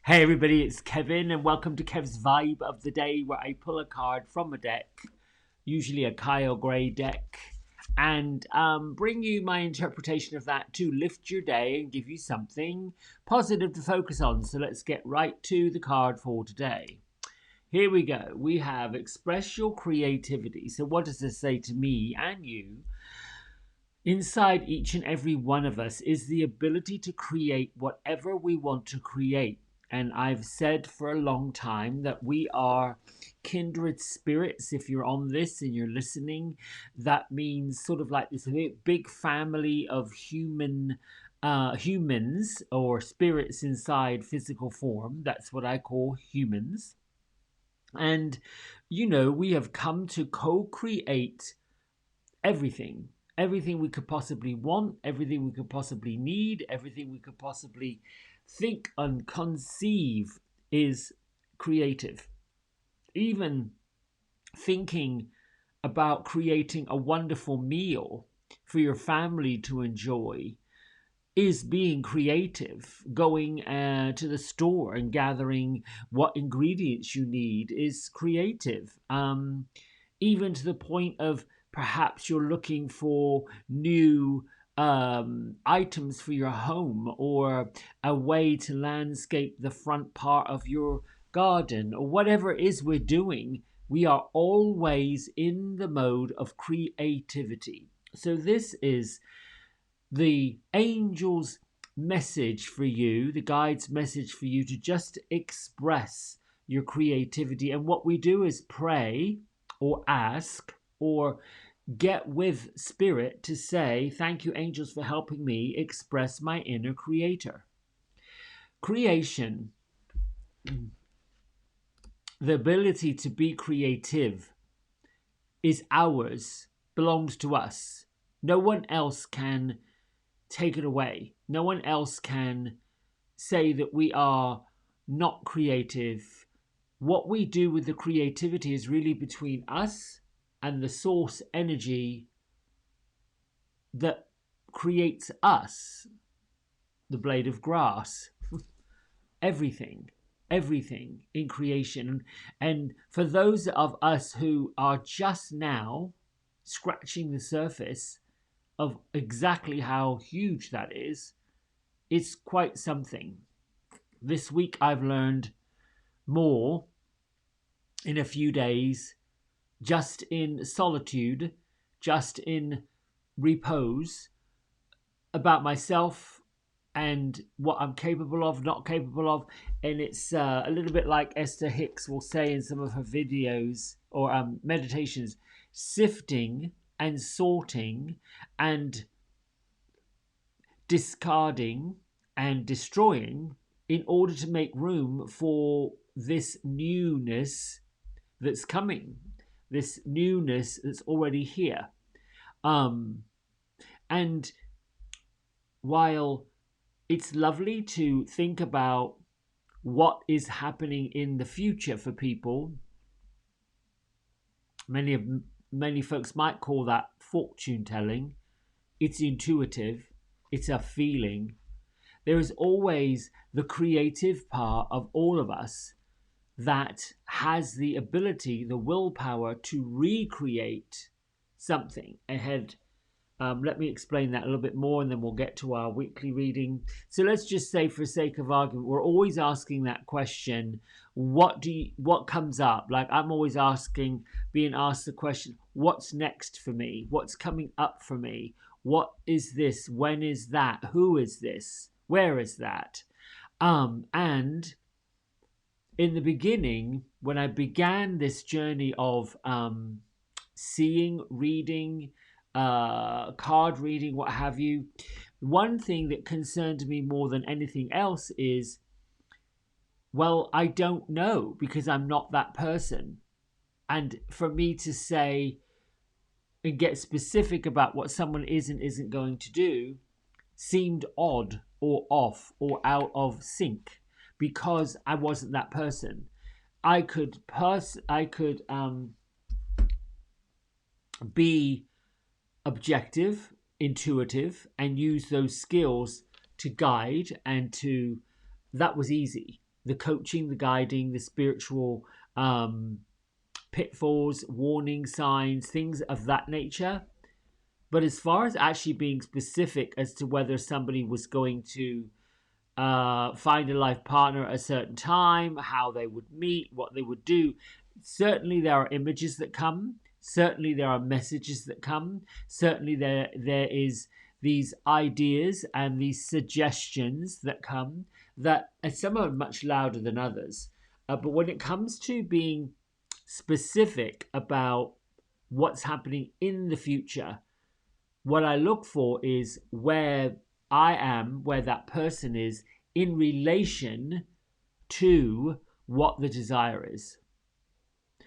Hey everybody, it's Kevin and welcome to Kev's Vibe of the Day, where I pull a card from a deck, usually a Kyle Gray deck, and bring you my interpretation of that to lift your day and give you something positive to focus on. So let's get right to the card for today. Here we go. We have express your creativity. So what does this say to me and you? Inside each and every one of us is the ability to create whatever we want to create. And I've said for a long time that we are kindred spirits. If you're on this and you're listening, that means sort of like this big family of humans or spirits inside physical form. That's what I call humans. And, we have come to co-create everything we could possibly want, everything we could possibly need, everything we could possibly think and conceive is creative. Even thinking about creating a wonderful meal for your family to enjoy is being creative. Going to the store and gathering what ingredients you need is creative. Even to the point of perhaps you're looking for new items for your home, or a way to landscape the front part of your garden, or whatever it is we're doing. We are always in the mode of creativity. So this is the angel's message for you, the guide's message for you to just express your creativity. And what we do is pray or ask or get with spirit to say, thank you, angels, for helping me express my inner creator. Creation, the ability to be creative, is ours, belongs to us. No one else can take it away. No one else can say that we are not creative. What we do with the creativity is really between us and the source energy that creates us, the blade of grass. everything in creation. And for those of us who are just now scratching the surface of exactly how huge that is, it's quite something. This week I've learned more in a few days, just in solitude, just in repose, about myself and what I'm capable of, not capable of. And it's a little bit like Esther Hicks will say in some of her videos or meditations, sifting and sorting and discarding and destroying in order to make room for this newness that's coming, this newness that's already here. And while it's lovely to think about what is happening in the future for people, many folks might call that fortune telling. It's intuitive. It's a feeling. There is always the creative part of all of us that has the ability, the willpower to recreate something ahead. Let me explain that a little bit more and then we'll get to our weekly reading. So let's just say, for sake of argument, we're always asking that question, what comes up? Like, I'm always being asked the question, what's next for me? What's coming up for me? What is this? When is that? Who is this? Where is that? And in the beginning, when I began this journey of seeing, reading, card reading, what have you, one thing that concerned me more than anything else is, well, I don't know, because I'm not that person. And for me to say and get specific about what someone is and isn't going to do seemed odd or off or out of sync, because I wasn't that person. I could be objective, intuitive, and use those skills to guide, and that was easy. the coaching, the guiding, the spiritual pitfalls, warning signs, things of that nature. But as far as actually being specific as to whether somebody was going to find a life partner at a certain time, how they would meet, what they would do, certainly there are images that come. Certainly there are messages that come. Certainly there is these ideas and these suggestions that come, that and some are much louder than others. But when it comes to being specific about what's happening in the future, what I look for is where I am, where that person is in relation to what the desire is.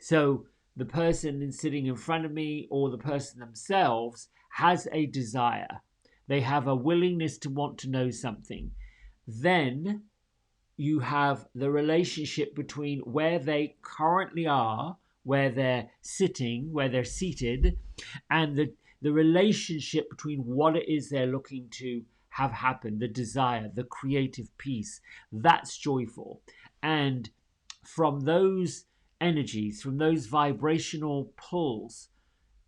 So the person sitting in front of me or the person themselves has a desire. They have a willingness to want to know something. Then you have the relationship between where they currently are, where they're sitting, where they're seated, and the relationship between what it is they're looking to have happen, the desire, the creative piece. That's joyful. And from those energies, from those vibrational pulls,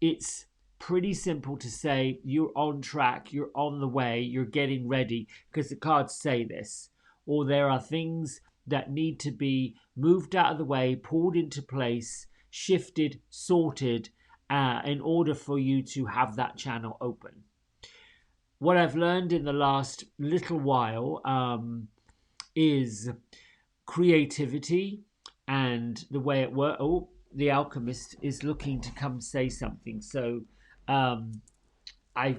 it's pretty simple to say you're on track, you're on the way, you're getting ready, because the cards say this. Or there are things that need to be moved out of the way, pulled into place, shifted, sorted, in order for you to have that channel open. What I've learned in the last little while is creativity and the way it works. Oh, the Alchemist is looking to come say something. So I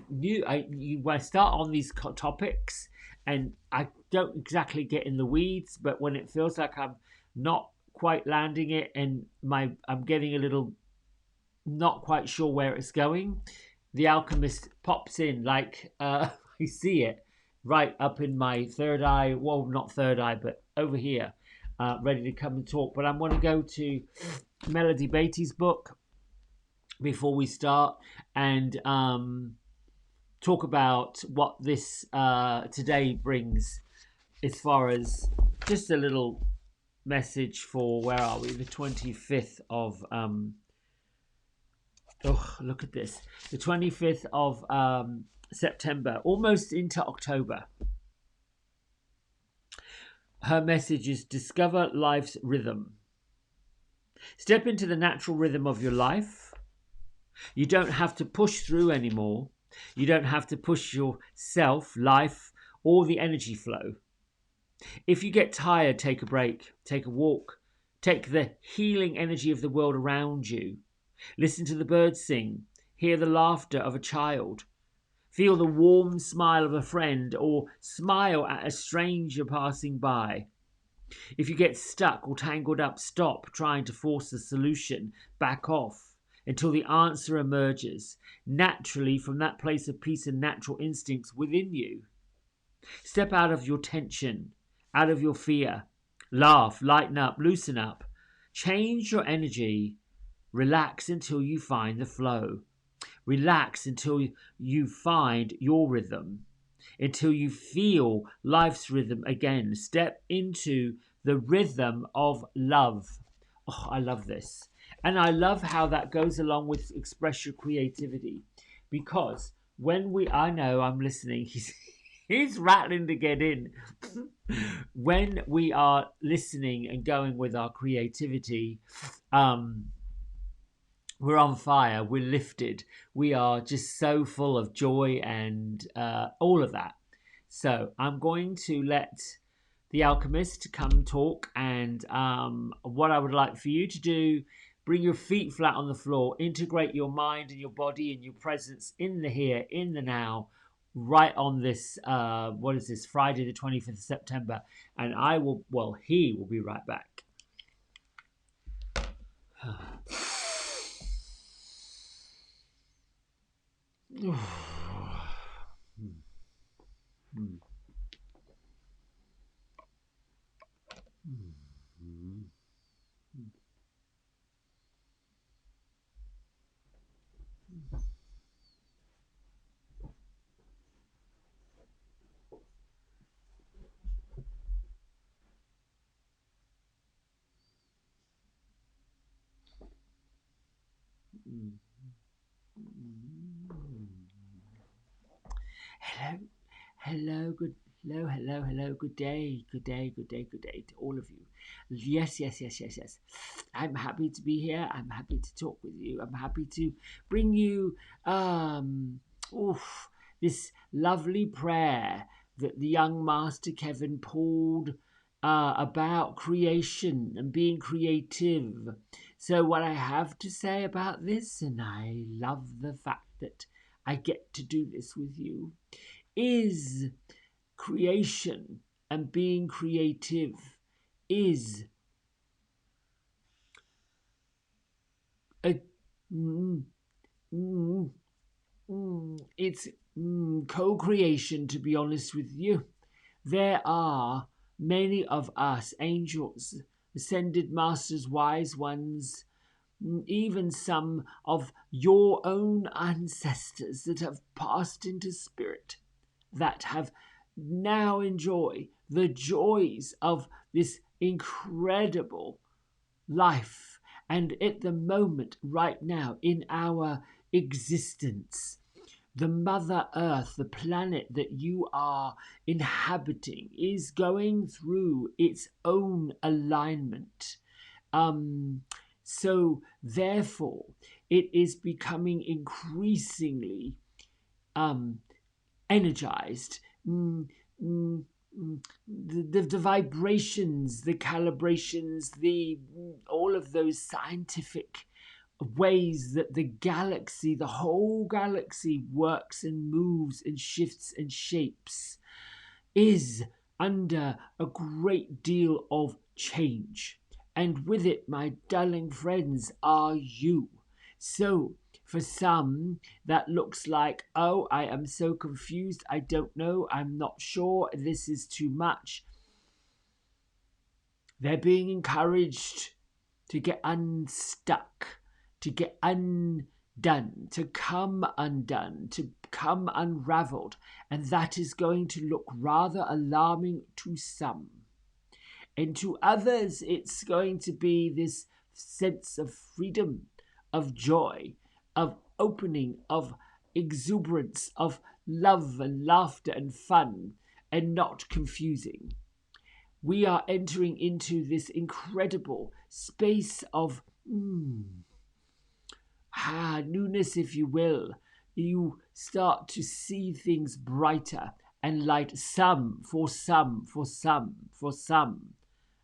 start on these topics, and I don't exactly get in the weeds, but when it feels like I'm not quite landing it, and I'm getting a little not quite sure where it's going, the Alchemist pops in like I see it right up in my third eye. Well, not third eye, but over here, ready to come and talk. But I'm going to go to Melody Beatty's book before we start and talk about what this today brings, as far as just a little message for, where are we, the 25th of oh, look at this, the 25th of September, almost into October. Her message is discover life's rhythm. Step into the natural rhythm of your life. You don't have to push through anymore. You don't have to push yourself, life, or the energy flow. If you get tired, take a break, take a walk, take the healing energy of the world around you. Listen to the birds sing, hear the laughter of a child, feel the warm smile of a friend, or smile at a stranger passing by. If you get stuck or tangled up, stop trying to force the solution, back off until the answer emerges naturally from that place of peace and natural instincts within you. Step out of your tension, out of your fear. Laugh, lighten up, loosen up. Change your energy. Relax until you find the flow. Relax until you find your rhythm, until you feel life's rhythm again. Step into the rhythm of love. Oh, I love this. And I love how that goes along with express your creativity. Because I know I'm listening, he's rattling to get in. When we are listening and going with our creativity, we're on fire, we're lifted, we are just so full of joy and all of that. So I'm going to let the Alchemist come talk, and what I would like for you to do, bring your feet flat on the floor, integrate your mind and your body and your presence in the here, in the now, right on this, what is this, Friday the 25th of September, and he will be right back. Hello, hello, good day, good day, good day, good day to all of you. Yes, yes, yes, yes, yes. I'm happy to be here. I'm happy to talk with you. I'm happy to bring you oof, this lovely prayer that the young master Kevin pulled about creation and being creative. So, what I have to say about this, and I love the fact that I get to do this with you, is creation and being creative is a mm, mm, it's co-creation, to be honest with you. There are many of us angels, ascended masters, wise ones, even some of your own ancestors that have passed into spirit, that have now enjoy the joys of this incredible life, and at the moment right now in our existence, the mother earth, the planet that you are inhabiting, is going through its own alignment. So therefore it is becoming increasingly um energized. The vibrations, the calibrations, the all of those scientific ways that the galaxy, the whole galaxy, works and moves and shifts and shapes, is under a great deal of change. And with it, my darling friends, are you. So, for some, that looks like, oh, I am so confused, I don't know, I'm not sure, this is too much. They're being encouraged to get unstuck, to get undone, to come undone, to come unraveled. And that is going to look rather alarming to some. And to others, it's going to be this sense of freedom, of joy, of opening, of exuberance, of love and laughter and fun, and not confusing. We are entering into this incredible space of newness, if you will. You start to see things brighter and light, some, for some, for some, for some,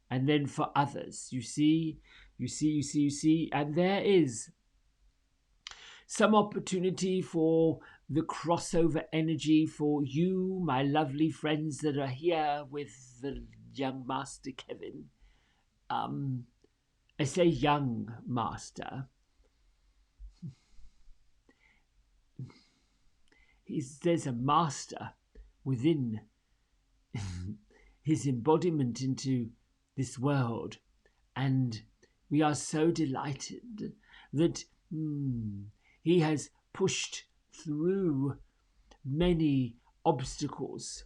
and then for others. You see, you see, and there is some opportunity for the crossover energy for you, my lovely friends that are here with the young master Kevin. I say young master. There's a master within his embodiment into this world, and we are so delighted that he has pushed through many obstacles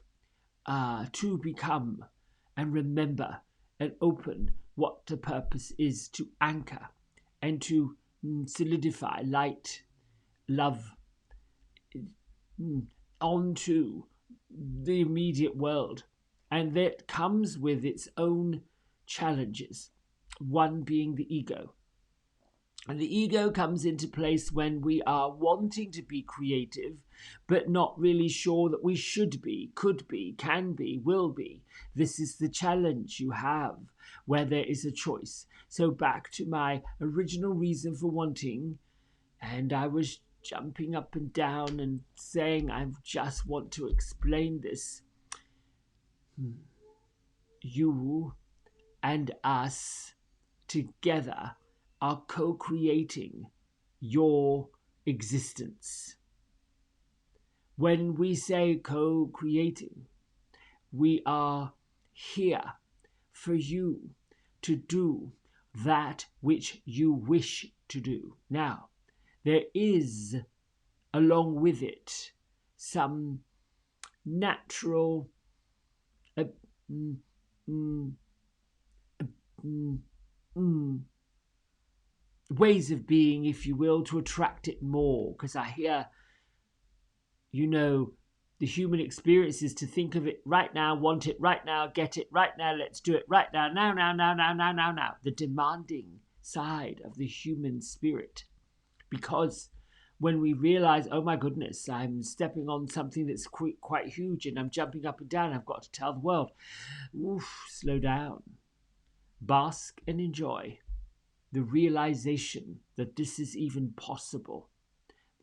to become and remember and open what the purpose is, to anchor and to solidify light, love, onto the immediate world. And that comes with its own challenges, one being the ego. And the ego comes into place when we are wanting to be creative, but not really sure that we should be, could be, can be, will be. This is the challenge you have where there is a choice. So back to my original reason for wanting, and I was jumping up and down and saying, I just want to explain this. You and us together are co-creating your existence. When we say co-creating, we are here for you to do that which you wish to do. Now, there is, along with it, some natural uh, mm, mm, mm, ways of being, if you will, to attract it more. Because I hear, the human experience is to think of it right now, want it right now, get it right now, let's do it right now, now. The demanding side of the human spirit. Because when we realize, oh my goodness, I'm stepping on something that's quite huge and I'm jumping up and down, I've got to tell the world, slow down, bask and enjoy the realization that this is even possible.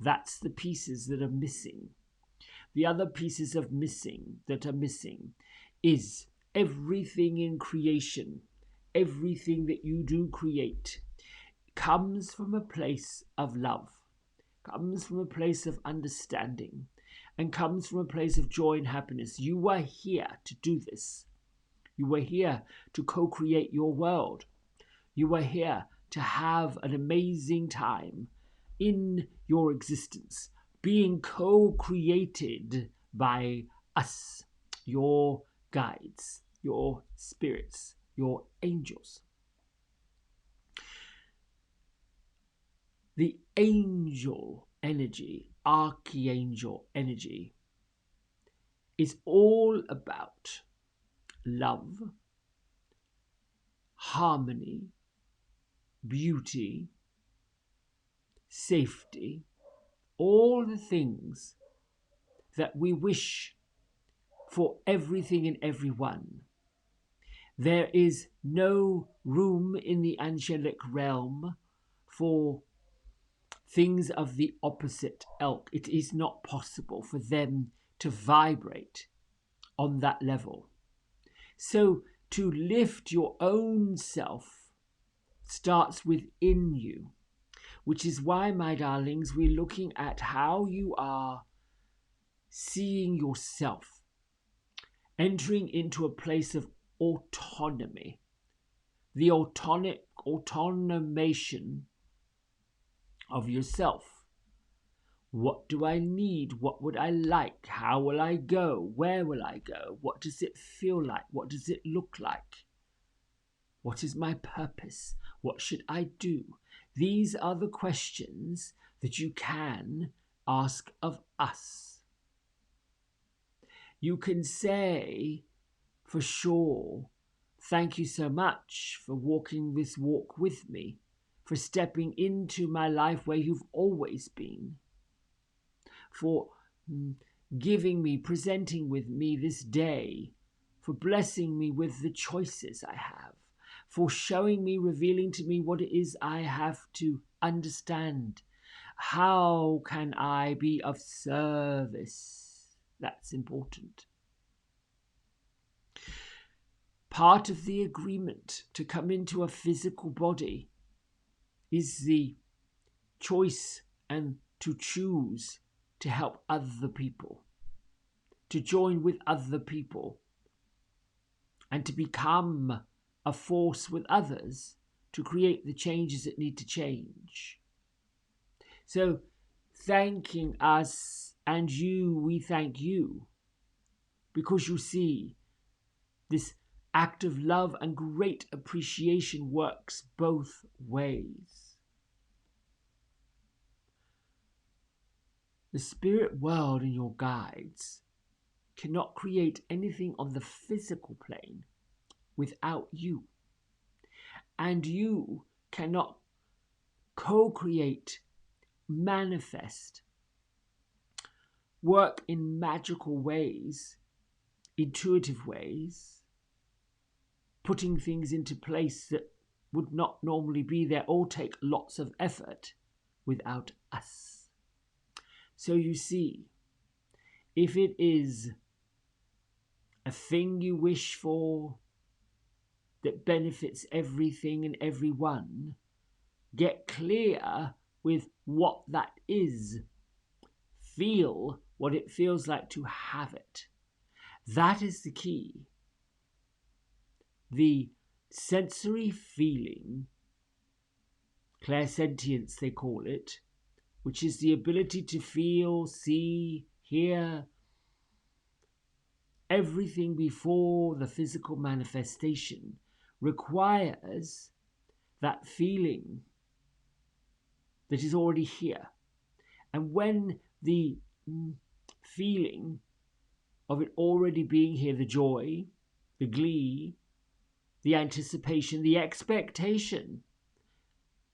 That's the pieces that are missing. The other pieces that are missing is everything in creation, everything that you do create comes from a place of love, comes from a place of understanding, and comes from a place of joy and happiness. You are here to do this. You are here to co-create your world. You are here to have an amazing time in your existence, being co-created by us, your guides, your spirits, your angels. The angel energy, archangel energy, is all about love, harmony, beauty, safety, all the things that we wish for everything and everyone. There is no room in the angelic realm for things of the opposite ilk. It is not possible for them to vibrate on that level. So to lift your own self starts within you, which is why, my darlings, we're looking at how you are seeing yourself, entering into a place of autonomy, the autonomation of yourself. What do I need? What would I like? How will I go? Where will I go? What does it feel like? What does it look like? What is my purpose? What should I do? These are the questions that you can ask of us. You can say, for sure, thank you so much for walking this walk with me, for stepping into my life where you've always been, for giving me, presenting with me this day, for blessing me with the choices I have, for showing me, revealing to me what it is I have to understand. How can I be of service? That's important. Part of the agreement to come into a physical body is the choice and to choose to help other people, to join with other people, and to become a force with others to create the changes that need to change. So thanking us and you, we thank you, because you see, this act of love and great appreciation works both ways. The spirit world and your guides cannot create anything on the physical plane without you. And you cannot co-create, manifest, work in magical ways, intuitive ways, putting things into place that would not normally be there or take lots of effort without us. So you see, if it is a thing you wish for that benefits everything and everyone, get clear with what that is. Feel what it feels like to have it. That is the key. The sensory feeling, clairsentience they call it, which is the ability to feel, see, hear everything before the physical manifestation, requires that feeling that is already here. And when the feeling of it already being here, the joy, the glee, the anticipation, the expectation,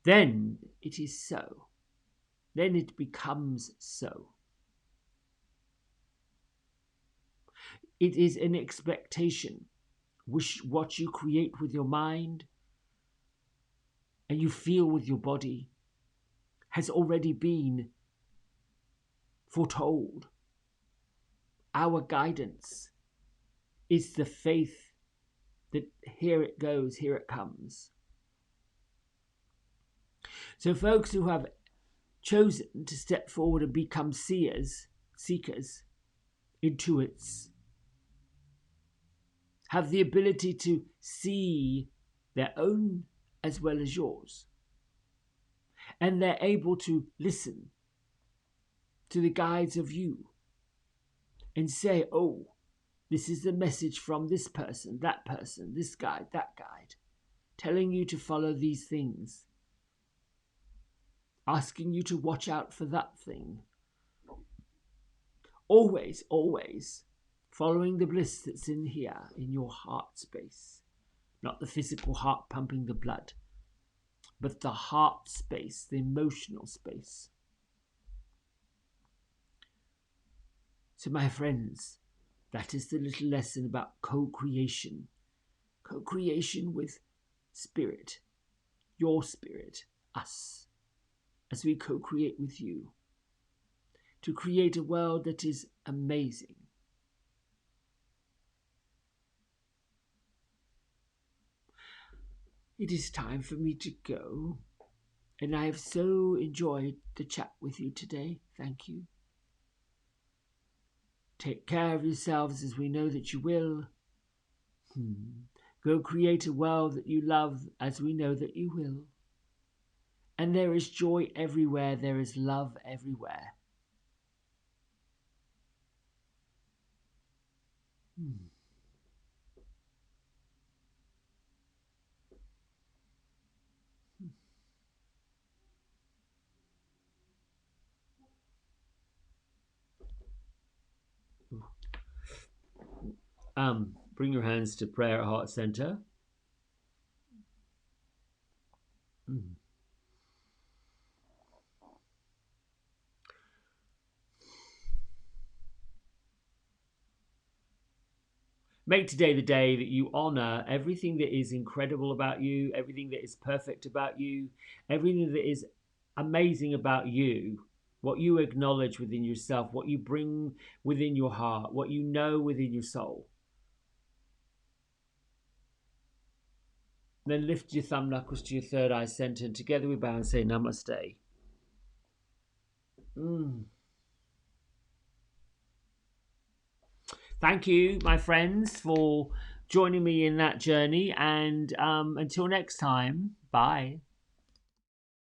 then it is so. Then it becomes so. It is an expectation, which what you create with your mind and you feel with your body has already been foretold. Our guidance is the faith that here it goes, here it comes. So folks who have chosen to step forward and become seers, seekers, intuits, have the ability to see their own as well as yours. And they're able to listen to the guides of you and say, oh, this is the message from this person, this guide, that guide, telling you to follow these things, asking you to watch out for that thing. Always, always following the bliss that's in here, in your heart space. Not the physical heart pumping the blood, but the heart space, the emotional space. So my friends, that is the little lesson about co-creation. Co-creation with spirit, your spirit, us, as we co-create with you, to create a world that is amazing. It is time for me to go, and I have so enjoyed the chat with you today. Thank you. Take care of yourselves as we know that you will. Go create a world that you love as we know that you will. And there is joy everywhere. There is love everywhere. Bring your hands to prayer heart center. Make today the day that you honor everything that is incredible about you, everything that is perfect about you, everything that is amazing about you, what you acknowledge within yourself, what you bring within your heart, what you know within your soul. Then lift your thumb knuckles to your third eye center, and together we bow and say namaste. Thank you, my friends, for joining me in that journey. And until next time, bye.